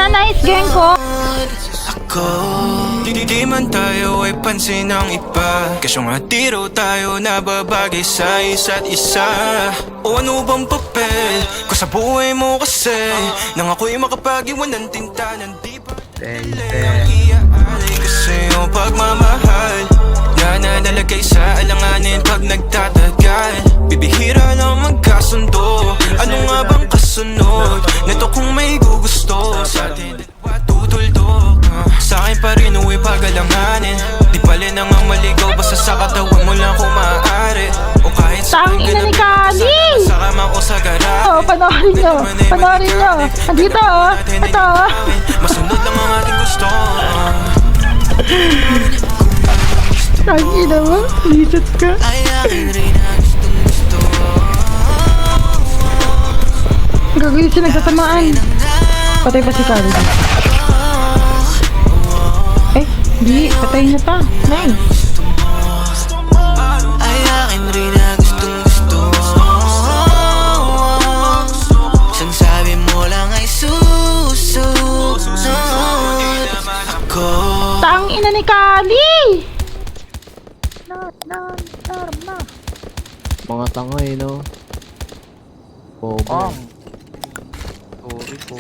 nice gang ko. Di man tayo ay pansin ng iba, kasyong hati raw tayo nababagay sa isa't isa. O ano bang papel ko sa buhay mo kasi, nang ako'y makapag-iwan ng tinta ng di pa ang iaalay ko sa'yo pagmamahal na nalagay sa alanganin pag nagtatagal. Bibihira lang magkasundo, ano nga bang kasunod nito kung may gugusto sa atin tutuldok? Sa akin pa rin uwi pagalanganin, di pala nang ang maligaw basta sa katawan mo lang kung maaari. O kahit sa Tang ina ni Kali! sa kama o sa garahe. Oh, panoorin nyo. Panoorin nyo. Andito oh. Ito oh. Masunod lang ang ating gusto. Tang ina mo. Lisot ka. Ay akin rin ang gusto. Gagawin siya nagsasamaan. Patay pa si Kali. Eh, di. Patay na pa. Nay. Ay akin rin ang gusto. Sang sabi mo lang ay susunod ako. Tang ina ni Kali! Mga tanga no? Bobo. Sorry po.